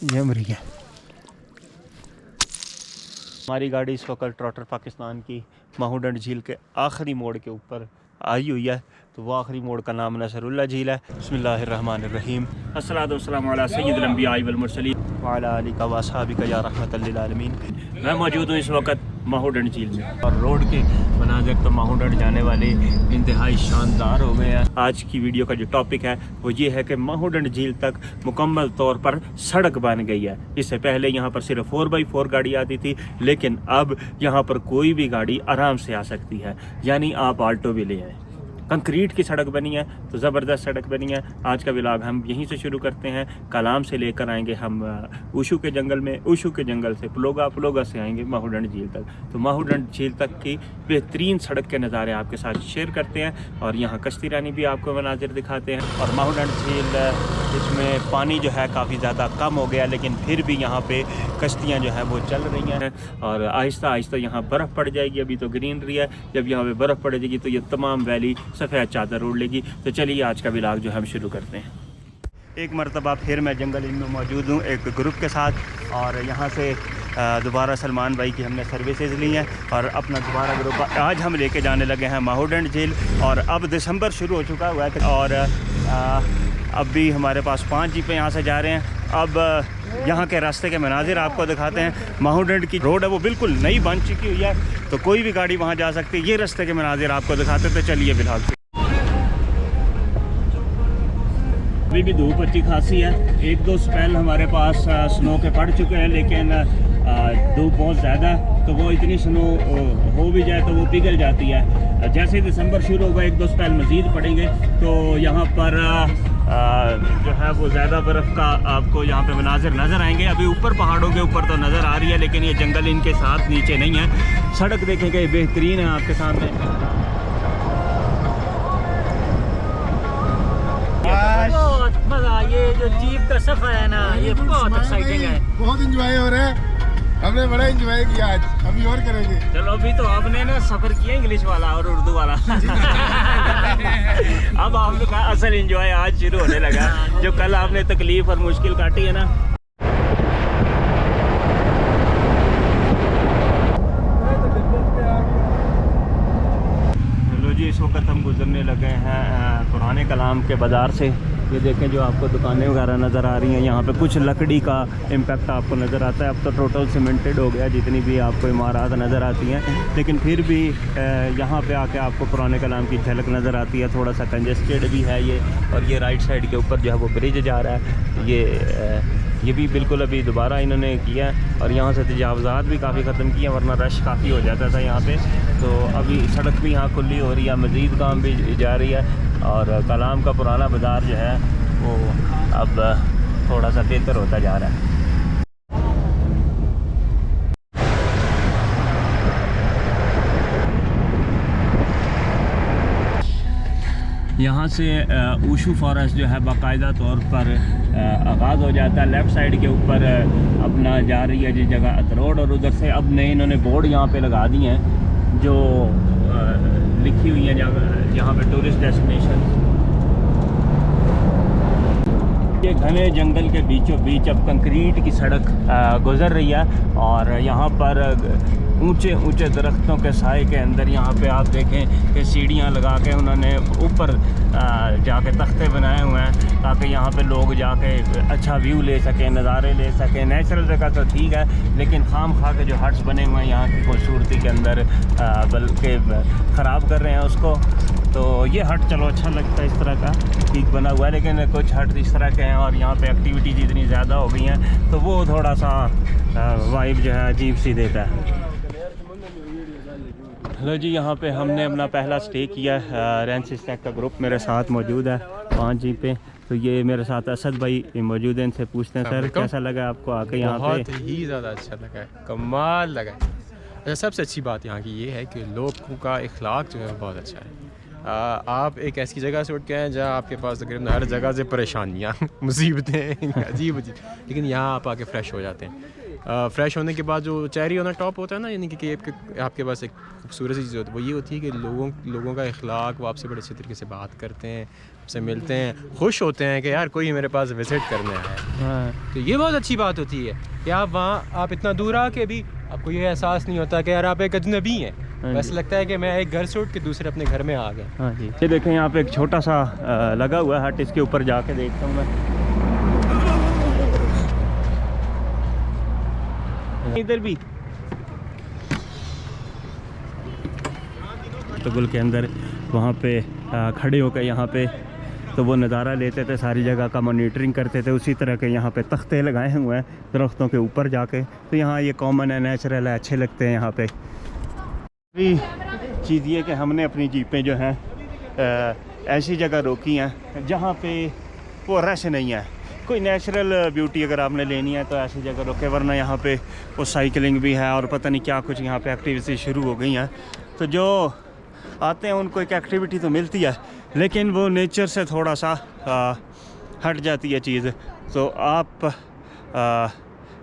ये मरी है। हमारी गाड़ी इस वक्त ट्रॉटर पाकिस्तान की माहूडंड झील के आखिरी मोड़ के ऊपर आई हुई है। तो वो आखिरी मोड़ का नाम नसरुल्लाह झील है। बिस्मिल्लाहिर्रहमानिर्रहीम। अस्सलातु वस्सलामु अला सय्यिदिल अंबिया वल मुरसलीन व अला आलिका व अस्हाबिका या रहमतल लिल आलमीन। मैं मौजूद हूँ इस वक्त माहूडंड झील में और रोड के मनाज़िर तो माहूडंड जाने वाले इंतहाई शानदार हो गए हैं। आज की वीडियो का जो टॉपिक है वो ये है कि माहूडंड झील तक मुकम्मल तौर पर सड़क बन गई है। इससे पहले यहाँ पर सिर्फ 4x4 गाड़ी आती थी, लेकिन अब यहाँ पर कोई भी गाड़ी आराम से आ सकती है, यानी आप आल्टो भी ले आए। कंक्रीट की सड़क बनी है, तो ज़बरदस्त सड़क बनी है। आज का व्लॉग हम यहीं से शुरू करते हैं। कलाम से लेकर आएंगे हम ऊशू के जंगल में, ऊशू के जंगल से प्लोगा से आएंगे माहूडंड झील तक। तो माहूडंड झील तक की बेहतरीन सड़क के नज़ारे आपके साथ शेयर करते हैं और यहाँ कश्ती रानी भी आपको मनाजिर दिखाते हैं। और माहूडंड झील इसमें पानी जो है काफ़ी ज़्यादा कम हो गया, लेकिन फिर भी यहाँ पे कश्तियाँ जो है वो चल रही हैं और आहिस्ता आहिस्ता यहाँ बर्फ़ पड़ जाएगी। अभी तो ग्रीनरी है, जब यहाँ पे बर्फ़ पड़ जाएगी तो ये तमाम वैली सफ़ेद चादर ओढ़ लेगी। तो चलिए आज का व्लॉग जो हम शुरू करते हैं। एक मरतबा फिर मैं जंगल में मौजूद हूँ एक ग्रुप के साथ, और यहाँ से दोबारा सलमान भाई की हमने सर्विसेज ली हैं और अपना दोबारा ग्रुप आज हम लेके जाने लगे हैं माहूडंड झील। और अब दिसंबर शुरू हो चुका हुआ है और अब भी हमारे पास 5 जीपें यहाँ से जा रहे हैं। अब यहाँ के रास्ते के मनाजिर आपको दिखाते हैं। माहूडंड की रोड है वो बिल्कुल नई बन चुकी हुई है, तो कोई भी गाड़ी वहाँ जा सकती है। ये रास्ते के मनाजिर आपको दिखाते थे। चलिए फिलहाल अभी भी धूप अच्छी खासी है। 1-2 स्पेल हमारे पास स्नो के पड़ चुके हैं, लेकिन धूप बहुत ज़्यादा, तो वो इतनी स्नो हो भी जाए तो वो पिघल जाती है। जैसे दिसंबर शुरू होगा 1-2 स्पेल मज़ीद पड़ेंगे, तो यहाँ पर जो है वो ज़्यादा बर्फ़ का आपको यहाँ पे मनाजिर नज़र आएंगे। अभी ऊपर पहाड़ों के ऊपर तो नज़र आ रही है, लेकिन ये जंगल इनके साथ नीचे नहीं है। सड़क देखेंगे बेहतरीन है आपके सामने। बहुत मजा, ये जो जीप का सफर है ना, ये बहुत एक्साइटिंग है। बहुत एंजॉय हो रहा है, हमने बड़ा एंजॉय किया आज, अभी और करेंगे। चलो अभी तो आपने ना सफर किया इंग्लिश वाला और उर्दू वाला अब आपने कहा असल एंजॉय आज शुरू होने लगा। जो कल आपने तकलीफ और मुश्किल काटी है ना। चलो जी, इस वक्त हम गुजरने लगे हैं पुराने कलाम के बाज़ार से। ये देखें जो आपको दुकानें वगैरह नज़र आ रही हैं, यहाँ पे कुछ लकड़ी का इम्पैक्ट आपको नज़र आता है। अब तो टोटल सीमेंटेड हो गया जितनी भी आपको इमारत नज़र आती हैं, लेकिन फिर भी यहाँ पे आके आपको पुराने कलाम की झलक नज़र आती है। थोड़ा सा कंजेस्टेड भी है ये, और ये राइट साइड के ऊपर जो है वो ब्रिज जा रहा है। ये भी बिल्कुल अभी दोबारा इन्होंने किया है, और यहाँ से तजावज़ात भी काफ़ी ख़त्म किए हैं, वरना रश काफ़ी हो जाता था यहाँ पे। तो अभी सड़क भी यहाँ खुली हो रही है, मज़ीद काम भी जारी है, और कलाम का पुराना बाज़ार जो है वो अब थोड़ा सा बेहतर होता जा रहा है। यहाँ से ऊशू फॉरेस्ट जो है बाकायदा तौर पर आगाज़ हो जाता है। लेफ़्ट साइड के ऊपर अपना जा रही है जिस जगह अतरोड, और उधर से अब नए इन्होंने बोर्ड यहाँ पे लगा दिए हैं जो लिखी हुई है यहाँ पे टूरिस्ट डेस्टिनेशन। ये घने जंगल के बीचों बीच अब कंक्रीट की सड़क गुज़र रही है, और यहाँ पर ऊंचे ऊंचे दरख्तों के साए के अंदर यहाँ पे आप देखें कि सीढ़ियाँ लगा के उन्होंने ऊपर जाके तख्ते बनाए हुए हैं, ताकि यहाँ पे लोग जाके अच्छा व्यू ले सकें, नज़ारे ले सकें। नेचुरल जगह तो ठीक है, लेकिन खाम खा के जो हट्स बने हुए हैं यहाँ की खूबसूरती के अंदर बल्कि ख़राब कर रहे हैं उसको। तो ये हट चलो अच्छा लगता है इस तरह का ठीक बना हुआ है, लेकिन कुछ हट इस तरह के हैं और यहाँ पे एक्टिविटीज़ इतनी ज़्यादा हो गई हैं, तो वो थोड़ा सा वाइब जो है अजीब सी देता है। हेलो जी, यहाँ पे हमने अपना पहला स्टे किया। रेंस स्टैक का ग्रुप मेरे साथ मौजूद है 5 जी पे। तो ये मेरे साथ असद भाई मौजूद हैं, इनसे पूछते हैं सर कैसा लगा आपको आके यहाँ पे? बहुत ही ज़्यादा अच्छा लगा है, कमाल लगा है। अच्छा, सबसे अच्छी बात यहाँ की ये है कि लोगों का इखलाक जो है बहुत अच्छा है। आप एक ऐसी जगह से उठ के आए जहाँ आपके पास तकरीबन हर जगह से परेशानियाँ मुसीबतें अजीब अजीब, लेकिन यहाँ आप आके फ़्रेश हो जाते हैं। फ़्रेश होने के बाद जो चेरी ऑन टॉप होता है ना, यानी कि आपके पास एक खूबसूरत सी चीज़ होती है, वो ये होती है कि लोगों का इखलाक, वो आपसे बड़े अच्छे तरीके से बात करते हैं, से मिलते हैं, खुश होते हैं कि यार कोई मेरे पास विज़िट करने आया है। हाँ तो ये बहुत अच्छी बात होती है कि आप वहाँ आप इतना दूर आके भी आपको ये एहसास नहीं होता कि यार आप एक अजनबी हैं। बस लगता है कि मैं एक घर से उठ के दूसरे अपने घर में आ गया। हाँ जी, ये देखें यहाँ पे एक छोटा सा लगा हुआ है हट, इसके ऊपर जाके देखता हूँ मैं। इधर भी तो गुल के अंदर वहाँ पे खड़े होकर यहाँ पे तो वो नज़ारा लेते थे, सारी जगह का मॉनिटरिंग करते थे। उसी तरह के यहाँ पे तख्ते लगाए हुए हैं दरख्तों के ऊपर जाके, तो यहाँ ये कॉमन है, नेचुरल है, अच्छे लगते हैं यहाँ पे। भी चीज़ ये कि हमने अपनी जीपें जो हैं ऐसी जगह रोकी हैं जहाँ पे वो रश नहीं है। कोई नेचुरल ब्यूटी अगर आपने लेनी है तो ऐसी जगह रोके, वरना यहाँ पे वो साइकिलिंग भी है और पता नहीं क्या कुछ यहाँ पे एक्टिविटी शुरू हो गई हैं। तो जो आते हैं उनको एक एक्टिविटी तो मिलती है, लेकिन वो नेचर से थोड़ा सा हट जाती है चीज़। तो आप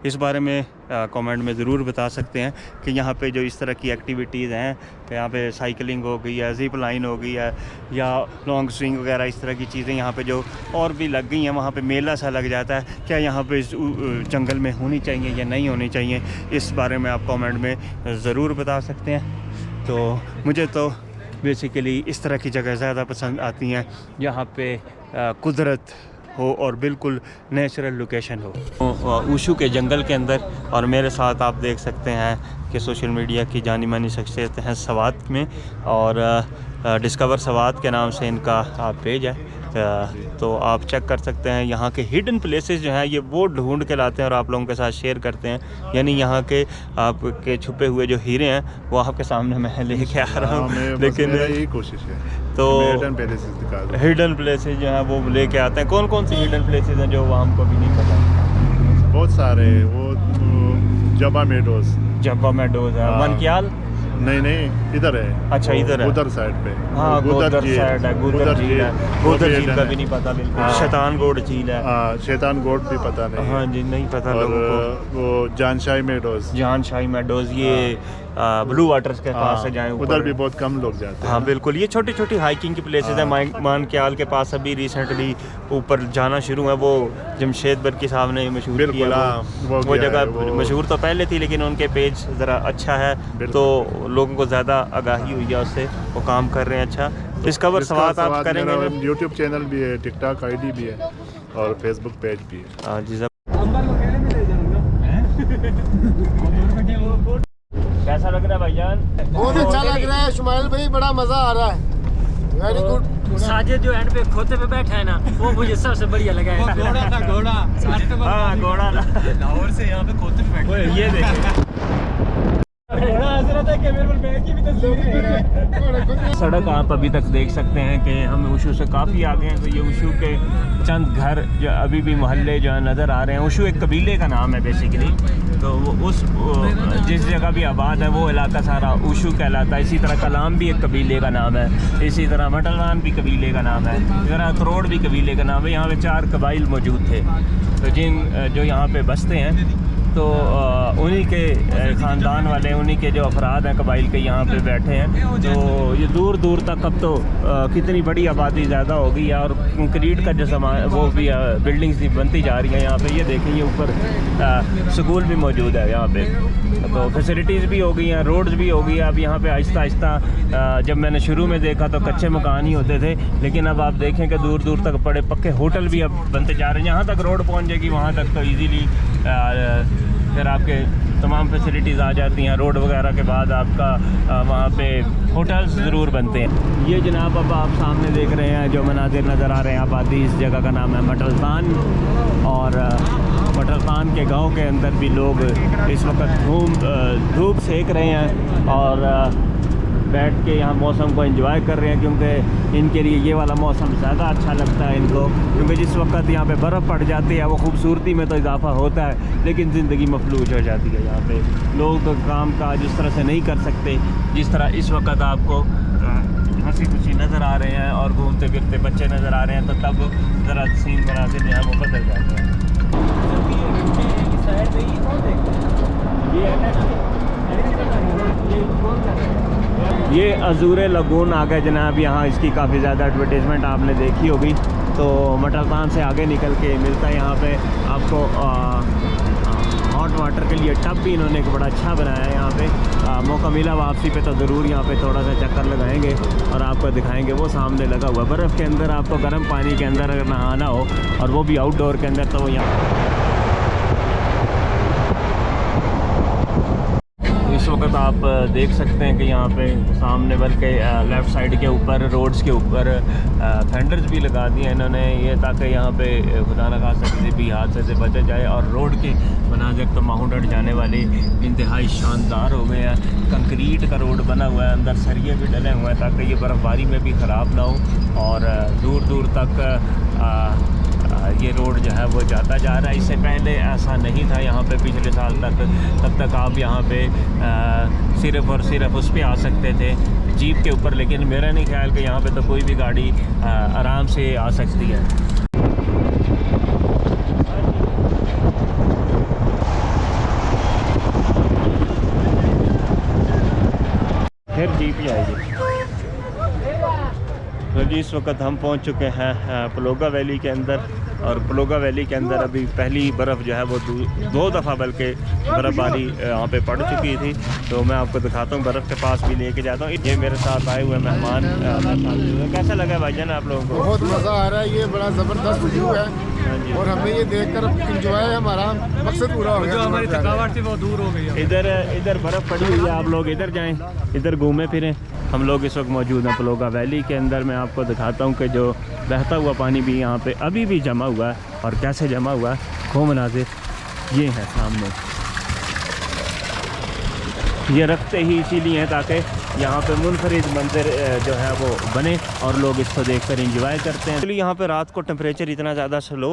इस बारे में कमेंट में ज़रूर बता सकते हैं कि यहाँ पे जो इस तरह की एक्टिविटीज़ हैं, यहाँ पे साइकिलिंग हो गई है, ज़िप लाइन हो गई है, या लॉन्ग स्विंग वगैरह, इस तरह की चीज़ें यहाँ पे जो और भी लग गई हैं, वहाँ पे मेला सा लग जाता है, क्या यहाँ पे इस जंगल में होनी चाहिए या नहीं होनी चाहिए, इस बारे में आप कमेंट में ज़रूर बता सकते हैं। तो मुझे तो बेसिकली इस तरह की जगह ज़्यादा पसंद आती हैं जहाँ पे कुदरत हो और बिल्कुल नेचुरल लोकेशन हो। ऊशू के जंगल के अंदर, और मेरे साथ आप देख सकते हैं कि सोशल मीडिया की जानी मानी शख्सियत हैं सवात में, और डिस्कवर सवात के नाम से इनका पेज है। तो आप चेक कर सकते हैं यहाँ के हिडन प्लेसेस जो हैं, ये वो ढूंढ के लाते हैं और आप लोगों के साथ शेयर करते हैं। यानी यहाँ के आपके छुपे हुए जो हीरे हैं वो आपके सामने मैं लेके आ रहा हूँ, लेकिन यही कोशिश है तो हिडन प्लेसेस जो हैं वो लेके आते हैं। कौन कौन सी हिडन प्लेसेस हैं जो हमको भी नहीं पता? बहुत सारे, वो जबा मेडोज है, मनक्याल नहीं इधर है। अच्छा इधर है, उधर साइड पे। हाँ गुदर साइड है, गुदर झील है, गुदर झील का भी नहीं पता बिल्कुल। शैतान गोड झील है, शैतान गोड भी पता नहीं। हाँ जी, नहीं पता लोगों को। वो जानशाही मेडोज ये ब्लू वाटर्स के पास से जाएं, उधर भी बहुत कम लोग जाते हैं। हाँ बिल्कुल, ये छोटी छोटी हाइकिंग की प्लेसेस हैं। मानक्याल के पास अभी रिसेंटली ऊपर जाना शुरू है, वो जमशेद बर्की साहब ने मशहूर किया। वो जगह मशहूर तो पहले थी, लेकिन उनके पेज ज़रा अच्छा है तो लोगों को ज़्यादा आगाही हुई है उससे, वो काम कर रहे हैं अच्छा। डिस्कवर सवात आप करेंगे, यूट्यूब चैनल भी है, टिकटॉक आईडी भी है और फेसबुक पेज भी है। हाँ जी। कैसा लग रहा है भाईजान? बहुत अच्छा लग रहा है शुमाइल भाई, बड़ा मज़ा आ रहा है। Very good. साजिद जो एंड पे खोते पे बैठा है ना, वो मुझे सबसे बढ़िया लगा है। घोड़ा हाँ घोड़ा लाहौर से यहाँ पे खोते पे बैठा है। ये देखें, सड़क आप अभी तक देख सकते हैं कि हम ऊशू से काफ़ी आगे हैं। तो ये ऊशू के चंद घर जो अभी भी मोहल्ले जो नज़र आ रहे हैं, ऊशू एक कबीले का नाम है बेसिकली। तो वो उस जिस जगह भी आबाद है वो इलाका सारा ऊशू कहलाता है। इसी तरह कलाम भी एक कबीले का नाम है, इसी तरह मटलवान भी कबीले का नाम है, इसी तरह करोड़ भी कबीले का नाम है। यहाँ पे 4 कबाइल मौजूद थे, तो जो यहाँ पे बसते हैं तो उन्हीं के ख़ानदान वाले, उन्हीं के जो अफराद हैं कबाइल के यहाँ पे बैठे हैं। तो ये दूर दूर तक अब तो कितनी बड़ी आबादी ज़्यादा हो गई है, और कंक्रीट का जो सामान वो भी बिल्डिंग्स भी बनती जा रही हैं यहाँ पे। ये देखें, ये ऊपर स्कूल भी मौजूद है यहाँ पे, तो फैसिलिटीज़ भी हो गई हैं, रोड्स भी हो गई है। अब यहाँ पे आहिस्ता आहिस्ता, जब मैंने शुरू में देखा तो कच्चे मकान ही होते थे, लेकिन अब आप देखें कि दूर दूर तक बड़े पक्के होटल भी अब बनते जा रहे हैं। जहाँ तक रोड पहुँच जाएगी वहाँ तक तो ईज़िली फिर आपके तमाम फैसिलिटीज़ आ जाती हैं। रोड वगैरह के बाद आपका वहाँ पे होटल्स ज़रूर बनते हैं। ये जनाब अब आप सामने देख रहे हैं जो मनाजिर नज़र आ रहे हैं आबादी, इस जगह का नाम है मटलखान। और मटलखान के गांव के अंदर भी लोग इस वक्त धूप सेक रहे हैं और बैठ के यहाँ मौसम को एंजॉय कर रहे हैं, क्योंकि इनके लिए ये वाला मौसम ज़्यादा अच्छा लगता है इनको। क्योंकि जिस वक्त यहाँ पे बर्फ़ पड़ जाती है वो खूबसूरती में तो इजाफा होता है, लेकिन ज़िंदगी मफलूज हो जाती है। यहाँ पे लोग तो काम काज इस तरह से नहीं कर सकते जिस तरह इस वक्त आपको हंसी खुशी नज़र आ रहे हैं और घूमते फिरते बच्चे नज़र आ रहे हैं। तो तब ज़रा सीन बनाते जो है वो बदल जाते हैं। ये ये अजूरे लगून आ गए जनाब। यहाँ इसकी काफ़ी ज़्यादा एडवर्टीज़मेंट आपने देखी होगी। तो मटलतान से आगे निकल के मिलता है यहाँ पे आपको हॉट वाटर के लिए टब भी इन्होंने एक बड़ा अच्छा बनाया है यहाँ पे। मौका मिला वापसी पे तो ज़रूर यहाँ पे थोड़ा सा चक्कर लगाएंगे और आपको दिखाएंगे। वो सामने लगा हुआ बर्फ़ के अंदर आपको गर्म पानी के अंदर अगर नहाना हो और वो भी आउटडोर के अंदर, तो यहाँ इस वक्त आप देख सकते हैं कि यहाँ पे सामने बल्कि लेफ़्ट साइड के ऊपर रोड्स के ऊपर फेंडर्स भी लगा दिए इन्होंने, ये ताकि यहाँ पे खुदा न खास्ता किसी भी हादसे से बचा जाए। और रोड के मनाज़िर तो माउंट जाने वाले इंतहाई शानदार हो गए हैं। कंक्रीट का रोड बना हुआ है, अंदर सरिये भी डले हुए हैं ताकि ये बर्फ़बारी में भी ख़राब ना हो। और दूर दूर तक ये रोड जो है वो जाता जा रहा है। इससे पहले ऐसा नहीं था यहाँ पे पिछले साल तक। तब तक आप यहाँ पे सिर्फ़ और सिर्फ उस पर आ सकते थे जीप के ऊपर, लेकिन मेरा नहीं ख्याल कि यहाँ पे तो कोई भी गाड़ी आराम से आ सकती है। फिर जीप ही आएगी। तो जी इस वक्त हम पहुंच चुके हैं पलोगा वैली के अंदर। और पलोगा वैली के अंदर अभी पहली बर्फ़ जो है वो 2 दफ़ा बल्कि बर्फ़बारी यहाँ पे पड़ चुकी थी। तो मैं आपको दिखाता हूँ, बर्फ़ के पास भी लेके जाता हूँ। ये मेरे साथ आए हुए मेहमान। कैसा लगा भाईजान आप लोगों को? बहुत मज़ा आ रहा है, ये बड़ा ज़बरदस्त व्यू है और हमें ये देखकर इंजॉय, हमारा मकसद पूरा हो गया। जो हमारी थकावट थी वो दूर हो गई। इधर बर्फ़ पड़ी हुई है, आप लोग इधर जाएँ, इधर घूमें फिरें। हम लोग इस वक्त मौजूद हैं पलोगा वैली के अंदर। मैं आपको दिखाता हूँ कि जो बहता हुआ पानी भी यहाँ पे अभी भी जमा हुआ है, और कैसे जमा हुआ है वो मनाज़िर ये है सामने। ये रखते ही इसीलिए हैं ताकि यहाँ पे मुनफरिद मंजर जो है वो बने और लोग इसको देखकर एंजॉय करते हैं। इसलिए यहाँ पे रात को टेम्परेचर इतना ज़्यादा लो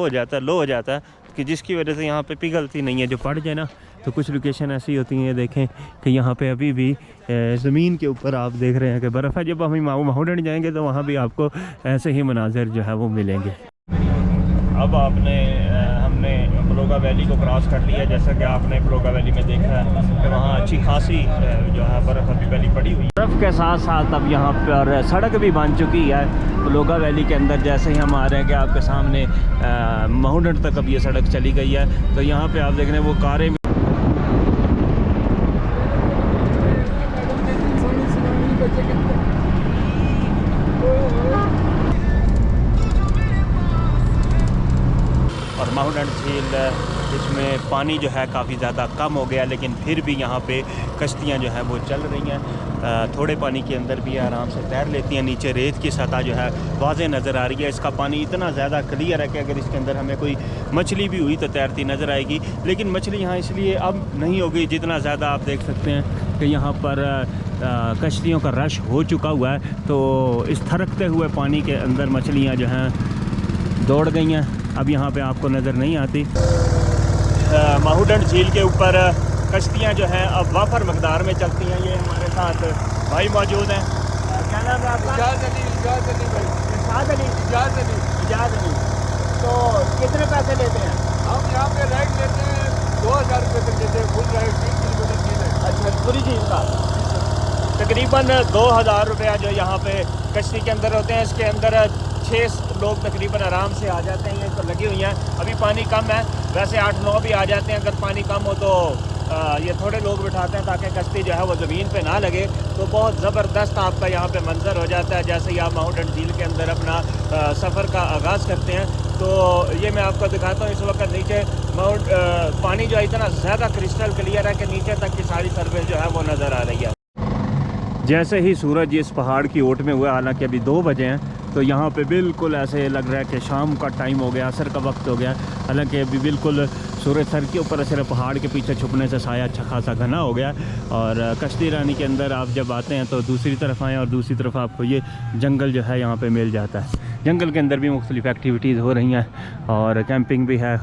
हो जाता है कि जिसकी वजह से यहाँ पे पिघलती नहीं है। जो पड़ जाए ना, तो कुछ लोकेशन ऐसी होती हैं, देखें कि यहाँ पे अभी भी ज़मीन के ऊपर आप देख रहे हैं कि बर्फ़ है। जब हम माउंट जाएंगे तो वहाँ भी आपको ऐसे ही मनाज़िर जो है वो मिलेंगे। अब हमने पलोगा वैली को क्रॉस कर लिया। जैसा कि आपने पलोगा वैली में देखा है कि वहाँ अच्छी खासी जो है बर्फ़ अभी पहले पड़ी हुई। बर्फ़ के साथ साथ अब यहाँ पर सड़क भी बन चुकी है पलोगा वैली के अंदर। जैसे ही हम आ रहे हैं कि आपके सामने माउंट तक अब ये सड़क चली गई है। तो यहाँ पे आप देख रहे हैं वो कारें और माउंट झील, इसमें पानी जो है काफ़ी ज़्यादा कम हो गया, लेकिन फिर भी यहाँ पे कश्तियाँ जो हैं वो चल रही हैं। थोड़े पानी के अंदर भी आराम से तैर लेती हैं। नीचे रेत की सतह जो है वाज़ेह नज़र आ रही है। इसका पानी इतना ज़्यादा क्लियर है कि अगर इसके अंदर हमें कोई मछली भी हुई तो तैरती नज़र आएगी। लेकिन मछली यहाँ इसलिए अब नहीं होगी जितना ज़्यादा आप देख सकते हैं कि यहाँ पर कश्तियों का रश हो चुका हुआ है। तो इस थरकते हुए पानी के अंदर मछलियाँ जो हैं दौड़ गई हैं, अब यहाँ पे आपको नज़र नहीं आती। माहुड झील के ऊपर कश्तियाँ जो हैं अब वाफर मकदार में चलती हैं। ये हमारे साथ भाई मौजूद हैं। क्या नाम है आपका? इजाज़ अली। तो कितने पैसे लेते हैं? हम यहाँ पे राइड लेते हैं 2000 रुपये तक लेते हैं, फुल राइड 3 किलोमीटर झील है। अच्छा, पूरी झील का तकरीबन 2000 रुपया जो यहाँ पे कश्ती के अंदर होते हैं। इसके अंदर 6 लोग तकरीबन आराम से आ जाते हैं। ये तो लगी हुई हैं। अभी पानी कम है, वैसे 8-9 भी आ जाते हैं। अगर पानी कम हो तो ये थोड़े लोग बिठाते हैं ताकि कश्ती जो है वो ज़मीन पे ना लगे। तो बहुत ज़बरदस्त आपका यहाँ पे मंजर हो जाता है जैसे ही आप माउंट झील के अंदर अपना सफ़र का आगाज़ करते हैं। तो ये मैं आपको दिखाता हूँ। इस वक्त नीचे पानी जो है इतना ज़्यादा क्रिस्टल क्लियर है कि नीचे तक की सारी सरफेस जो है वो नज़र आ रही है। जैसे ही सूरज इस पहाड़ की ओट में हुआ, हालांकि अभी 2 बजे हैं, तो यहाँ पे बिल्कुल ऐसे लग रहा है कि शाम का टाइम हो गया, असर का वक्त हो गया। हालांकि अभी बिल्कुल सूरज सर के ऊपर सिर्फ पहाड़ के पीछे छुपने से साया अच्छा खासा घना हो गया। और कश्ती रानी के अंदर आप जब आते हैं तो दूसरी तरफ आएँ और दूसरी तरफ आपको ये जंगल जो है यहाँ पे मिल जाता है। जंगल के अंदर भी मुख्तलिफ एक्टिविटीज़ हो रही हैं और कैंपिंग भी है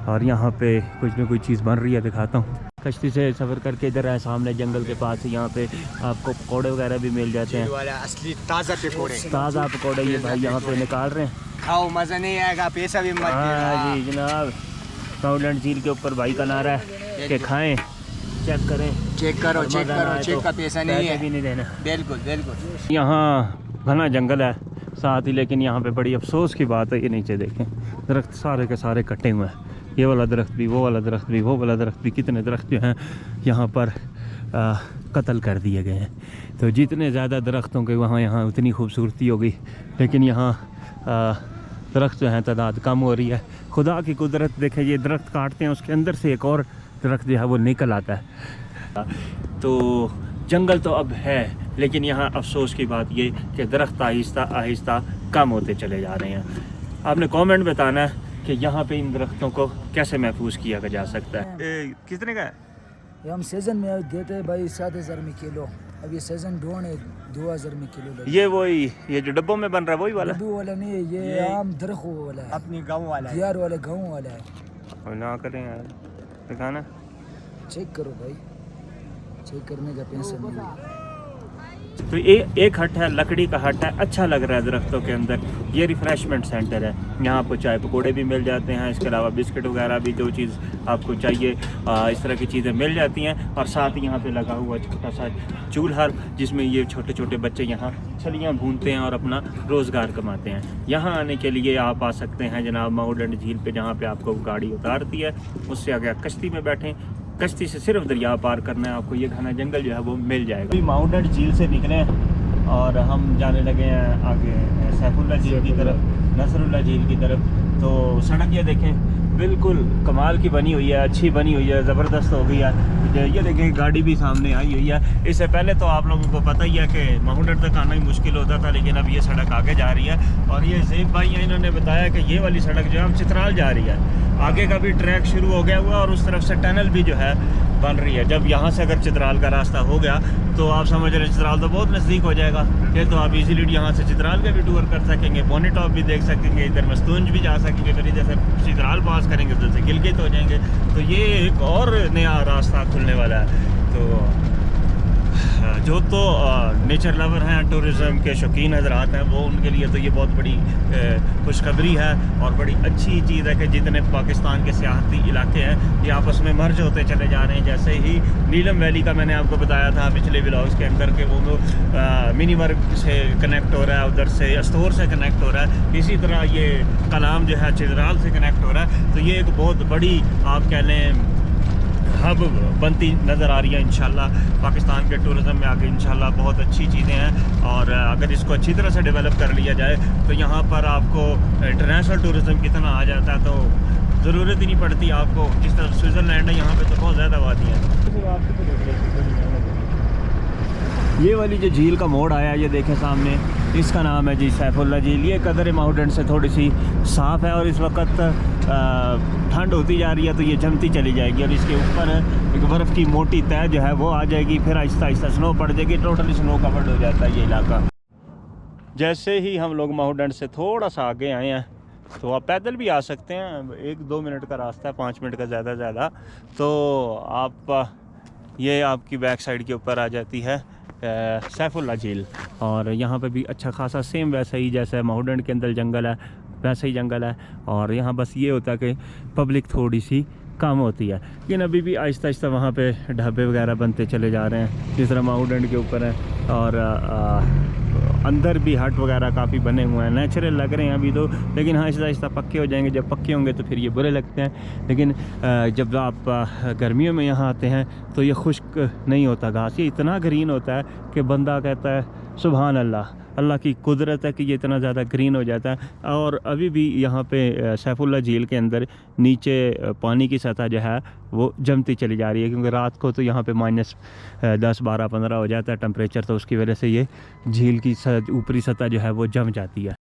और यहाँ पे कुछ न कुछ चीज़ बन रही है। दिखाता हूँ। कश्ती से सफ़र करके इधर है सामने जंगल के पास ही, यहाँ पे आपको पकौड़े वगैरह भी मिल जाते हैं। असली ताज़ा पकौड़े, ताज़ा पकौड़े ये भाई यहाँ पे निकाल रहे हैं। खाओ, मज़ा नहीं आएगा, पैसा भी मत। हाँ जी जनाब, माउंट झील के ऊपर भाई का नारा है कि खाएं चेक करें, चेक करो, और चेक मज़ा ना करो, आए चेक तो का पैसा नहीं पैसे है। भी नहीं देना। बिल्कुल बिल्कुल। यहाँ घना जंगल है साथ ही, लेकिन यहाँ पे बड़ी अफसोस की बात है, ये नीचे देखें दरख्त सारे के सारे कटे हुए हैं। ये वाला दरख्त भी, वो वाला दरख्त भी, वो वाला दरख्त भी, कितने दरख्त जो हैं यहाँ पर कत्ल कर दिए गए हैं। तो जितने ज़्यादा दरख्तों के वहाँ यहाँ उतनी खूबसूरती होगी, लेकिन यहाँ दरख्त जो हैं तादाद कम हो रही है। खुदा की कुदरत देखें, ये दरख्त काटते हैं, उसके अंदर से एक और दरख्त जो है वो निकल आता है। तो जंगल तो अब है, लेकिन यहाँ अफसोस की बात ये कि दरख्त आहिस्ता आहिस्ता कम होते चले जा रहे हैं। आपने कमेंट बताना है कि यहाँ पे इन दरख्तों को कैसे महफूज किया जा सकता है। कितने का है? ये हम सीजन में देते हैं भाई 7,000 में किलो। अब ये सीजन डोन है 2,000 में किलो लगे। ये वही, ये जो डब्बों में बन रहा है वही वाला? डब्बू वाला नहीं है, ये आम दरख्त वाला है, अपनी गाँव वाला है, यार वाला गाँव वाला है। ना करें यार, दिखाना। चेक करो भाई, चेक करने का पैसा नहीं है। तो एक हट है, लकड़ी का हट है, अच्छा लग रहा है दरख्तों के अंदर। ये रिफ़्रेशमेंट सेंटर है, यहाँ आपको चाय पकौड़े भी मिल जाते हैं, इसके अलावा बिस्किट वगैरह भी, जो चीज़ आपको चाहिए इस तरह की चीज़ें मिल जाती हैं। और साथ ही यहाँ पे लगा हुआ छोटा सा चूल्हा, जिसमें ये छोटे छोटे बच्चे यहाँ छलियाँ भूनते हैं और अपना रोज़गार कमाते हैं। यहाँ आने के लिए आप आ सकते हैं जनाब माउंटेन झील पे, जहाँ पे आपको गाड़ी उतारती है, उससे आगे आप कश्ती में बैठें, कश्ती से सिर्फ दरिया पार करना है, आपको ये घना जंगल जो है वो मिल जाएगा। अभी माउंटेन झील से निकले और हम जाने लगे हैं आगे सैफुल्ला झील की तरफ, नसरुल्ला झील की तरफ। तो सड़क ये देखें बिल्कुल कमाल की बनी हुई है, अच्छी बनी हुई है, ज़बरदस्त हो गई है। ये देखें गाड़ी भी सामने आई हुई है। इससे पहले तो आप लोगों को पता ही है कि माउंटेन तक आना ही मुश्किल होता था, लेकिन अब ये सड़क आगे जा रही है। और ये ज़ेब भाई हैं, इन्होंने बताया कि ये वाली सड़क जो है अब चित्राल जा रही है। आगे का भी ट्रैक शुरू हो गया हुआ है और उस तरफ से टनल भी जो है बन रही है। जब यहाँ से अगर चित्राल का रास्ता हो गया तो आप समझ रहे चित्राल तो बहुत नज़दीक हो जाएगा। फिर तो आप इजीली यहाँ से चित्राल का भी टूर कर सकेंगे, बोनी टॉप भी देख सकेंगे, इधर मस्तूंज भी जा सकेंगे, फिर जैसे चित्राल पास करेंगे तो जैसे गिलगित हो जाएंगे। तो ये एक और नया रास्ता खुलने वाला है। तो जो तो नेचर लवर हैं, टूरिज़म के शौकीन हजरात हैं, वो उनके लिए तो ये बहुत बड़ी खुशखबरी है और बड़ी अच्छी चीज़ है कि जितने पाकिस्तान के सियाहती इलाके हैं ये आपस में मर्ज होते चले जा रहे हैं। जैसे ही नीलम वैली का मैंने आपको बताया था पिछले व्लॉग्स के अंदर के वो मिनी मर्ग से कनेक्ट हो रहा है, उधर से अस्तोर से कनेक्ट हो रहा है, इसी तरह ये कलाम जो है चित्राल से कनेक्ट हो रहा है। तो ये एक बहुत बड़ी आप कह लें हब बनती नज़र आ रही है। इंशाल्लाह पाकिस्तान के टूरिज़म में आगे इंशाल्लाह बहुत अच्छी चीज़ें हैं और अगर इसको अच्छी तरह से डेवलप कर लिया जाए तो यहाँ पर आपको इंटरनेशनल टूरिज़म कितना आ जाता है, तो ज़रूरत ही नहीं पड़ती आपको। जिस तरह स्विट्ज़रलैंड है, यहाँ पे तो बहुत ज़्यादा आबादी है। ये वाली जो झील का मोड़ आया ये देखें सामने, इसका नाम है जी सैफुल्ला झील। ये कदर माउंटेन से थोड़ी सी साफ़ है और इस वक्त ठंड होती जा रही है तो ये जमती चली जाएगी और इसके ऊपर एक बर्फ़ की मोटी तह जो है वो आ जाएगी, फिर आहिस्ता आहिस्ता स्नो पड़ जाएगी, टोटली स्नो कवर्ड हो जाता है ये इलाका। जैसे ही हम लोग माउंटेन से थोड़ा सा आगे आए हैं तो आप पैदल भी आ सकते हैं, 1-2 मिनट का रास्ता है, 5 मिनट का ज़्यादा। तो आप ये आपकी बैक साइड के ऊपर आ जाती है सैफुल्ला झील। और यहाँ पे भी अच्छा खासा सेम वैसा ही जैसे माउंटेन के अंदर जंगल है वैसा ही जंगल है। और यहाँ बस ये होता है कि पब्लिक थोड़ी सी कम होती है, लेकिन अभी भी आहिस्ता आहिस्ता वहाँ पे ढाबे वगैरह बनते चले जा रहे हैं जिस तरह माउंटेन के ऊपर है। और अंदर भी हट वगैरह काफ़ी बने हुए हैं, नेचुरल लग रहे हैं अभी तो, लेकिन हाँ आहिस्ता आहिस्ता पक्के हो जाएंगे। जब पक्के होंगे तो फिर ये बुरे लगते हैं, लेकिन जब आप गर्मियों में यहाँ आते हैं तो ये खुश्क नहीं होता घास, ये इतना ग्रीन होता है कि बंदा कहता है सुभान अल्लाह, अल्लाह की कुदरत है कि ये इतना ज़्यादा ग्रीन हो जाता है। और अभी भी यहाँ पे सैफुल्ला झील के अंदर नीचे पानी की सतह जो है वो जमती चली जा रही है, क्योंकि रात को तो यहाँ पे -10, -12, -15 हो जाता है टेम्परेचर, तो उसकी वजह से ये झील की ऊपरी सतह जो है वो जम जाती है।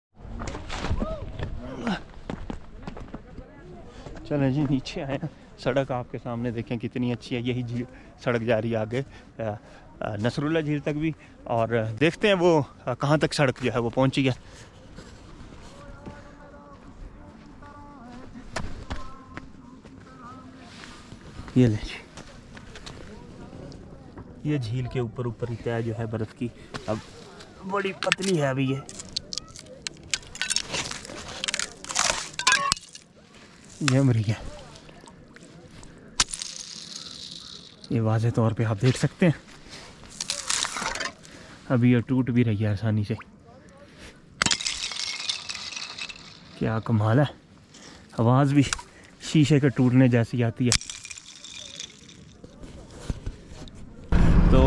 चलें जी नीचे आए, सड़क आपके सामने देखें कितनी अच्छी है, यही झील सड़क जा रही है आगे नसरुल्ला झील तक भी, और देखते हैं वो कहाँ तक सड़क जो है वो पहुँची है। ये ले जी, ये झील के ऊपर ही तय जो है बर्फ़ की, अब बड़ी पतली है अभी ये जम रही है। ये वाज़े तौर पे आप देख सकते हैं। अभी ये टूट भी रही है आसानी से। क्या कमाल है, आवाज़ भी शीशे के टूटने जैसी आती है। तो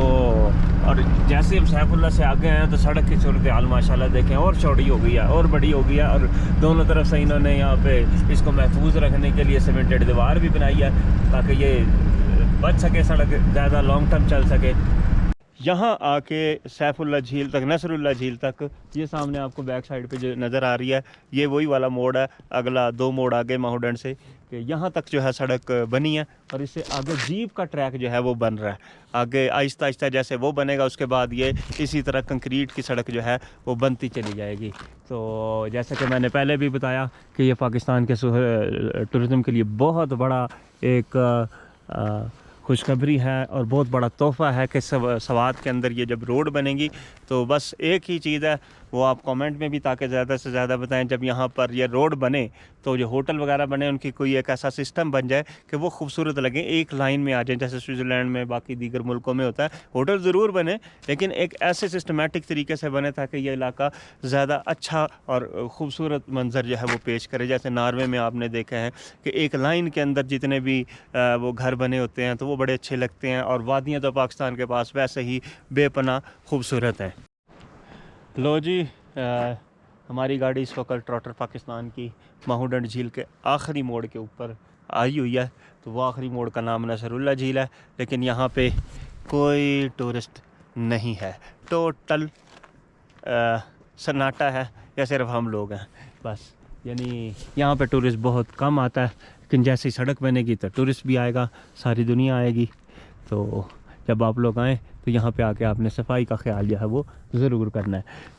और जैसे हम सैफुल्ला से आगे हैं तो सड़क की सूरत हाल माशाल्लाह देखें और चौड़ी हो गई है और बड़ी हो गई है, और दोनों तरफ से इन्होंने यहाँ पे इसको महफूज रखने के लिए सीमेंटेड दीवार भी बनाई है ताकि ये बच सके, सड़क ज़्यादा लॉन्ग टर्म चल सके। यहाँ आके सैफुल्ला झील तक, नसरुल्ला झील तक, ये सामने आपको बैक साइड पे जो नज़र आ रही है ये वही वाला मोड़ है। अगला 2 मोड़ आगे माहौडंड से कि यहाँ तक जो है सड़क बनी है, और इससे आगे जीप का ट्रैक जो है वो बन रहा है। आगे आहिस्ता आहिस्ता जैसे वो बनेगा उसके बाद ये इसी तरह कंक्रीट की सड़क जो है वो बनती चली जाएगी। तो जैसा कि मैंने पहले भी बताया कि ये पाकिस्तान के टूरिज़म के लिए बहुत बड़ा एक खुशखबरी है और बहुत बड़ा तोहफ़ा है कि सवात के अंदर ये जब रोड बनेगी तो बस एक ही चीज़ है, वो आप कमेंट में भी ताकि ज़्यादा से ज़्यादा बताएं, जब यहाँ पर ये रोड बने तो जो होटल वगैरह बने उनकी कोई एक ऐसा सिस्टम बन जाए कि वो खूबसूरत लगे, एक लाइन में आ जाए, जैसे स्विट्ज़रलैंड में बाकी दीगर मुल्कों में होता है। होटल ज़रूर बने लेकिन एक ऐसे सिस्टमेटिक तरीके से बने ताकि ये इलाका ज़्यादा अच्छा और ख़ूबसूरत मंजर जो है वो पेश करे। जैसे नॉर्वे में आपने देखा है कि एक लाइन के अंदर जितने भी वो घर बने होते हैं तो वो बड़े अच्छे लगते हैं, और वादियाँ तो पाकिस्तान के पास वैसे ही बेपनाह खूबसूरत हैं। लो जी, हमारी गाड़ी इस वक्त ट्रॉटर पाकिस्तान की माहौडंड झील के आखिरी मोड़ के ऊपर आई हुई है। तो वो आखिरी मोड़ का नाम नसरुल्ला झील है, लेकिन यहाँ पे कोई टूरिस्ट नहीं है, टोटल सन्नाटा है, या सिर्फ हम लोग हैं बस। यानी यहाँ पे टूरिस्ट बहुत कम आता है, लेकिन जैसे ही सड़क बनेगी तो टूरिस्ट भी आएगा, सारी दुनिया आएगी। तो जब आप लोग आएँ तो यहाँ पे आके आपने सफाई का ख्याल जो है वो ज़रूर करना है।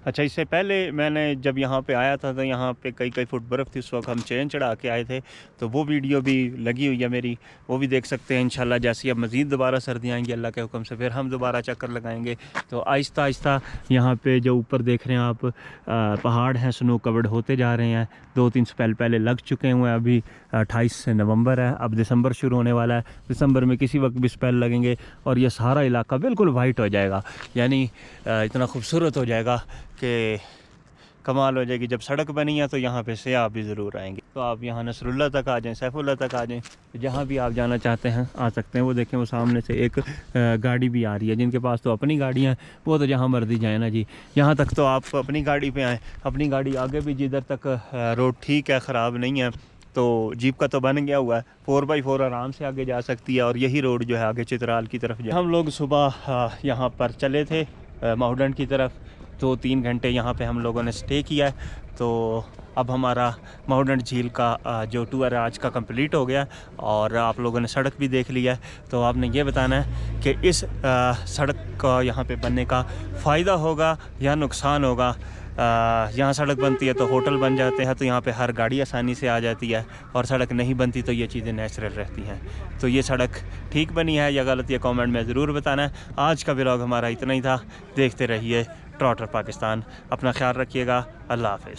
अच्छा, इससे पहले मैंने जब यहाँ पे आया था तो यहाँ पे कई फुट बर्फ़ थी, उस वक्त हम चेन चढ़ा के आए थे, तो वो वीडियो भी लगी हुई है मेरी, वो भी देख सकते हैं। इंशाल्लाह जैसे अब मज़ीद दोबारा सर्दी आएंगी अल्लाह के हुक्म से फिर हम दोबारा चक्कर लगाएंगे। तो आहिस्ता आहिस्ता यहाँ पे जो ऊपर देख रहे हैं आप पहाड़ हैं, स्नो कवर्ड होते जा रहे हैं। 2-3 स्पेल पहले लग चुके हुए हैं, अभी 28 नवंबर है, अब दिसंबर शुरू होने वाला है। दिसंबर में किसी वक्त भी स्पेल लगेंगे और ये सारा इलाका बिल्कुल वाइट हो जाएगा, यानी इतना खूबसूरत हो जाएगा कि कमाल हो जाएगी। जब सड़क बनी है तो यहाँ पे सयाह भी ज़रूर आएंगे। तो आप यहाँ नसरुल्ला तक आ जाएं, सैफुल्ला तक आ जाएं, जहाँ भी आप जाना चाहते हैं आ सकते हैं। वो देखें वो सामने से एक गाड़ी भी आ रही है, जिनके पास तो अपनी गाड़ियाँ हैं वो तो जहाँ मर्जी जाए ना जी। यहाँ तक तो आप अपनी गाड़ी पे आएँ, अपनी गाड़ी आगे भी जिधर तक रोड ठीक है, ख़राब नहीं है, तो जीप का तो बन गया हुआ है, 4x4 आराम से आगे जा सकती है। और यही रोड जो है आगे चित्राल की तरफ जाए। हम लोग सुबह यहाँ पर चले थे माहौडंड की तरफ, 2-3 घंटे यहाँ पे हम लोगों ने स्टे किया है। तो अब हमारा माहौडंड झील का जो टूर है आज का कंप्लीट हो गया, और आप लोगों ने सड़क भी देख लिया है। तो आपने ये बताना है कि इस सड़क का यहाँ पे बनने का फ़ायदा होगा या नुकसान होगा। यहाँ सड़क बनती है तो होटल बन जाते हैं, तो यहाँ पे हर गाड़ी आसानी से आ जाती है, और सड़क नहीं बनती तो ये चीज़ें नेचुरल रहती हैं। तो ये सड़क ठीक बनी है या गलत, ये कमेंट में ज़रूर बताना है। आज का व्लॉग हमारा इतना ही था, देखते रहिए ट्रॉटर पाकिस्तान। अपना ख्याल रखिएगा, अल्लाह हाफ़िज़।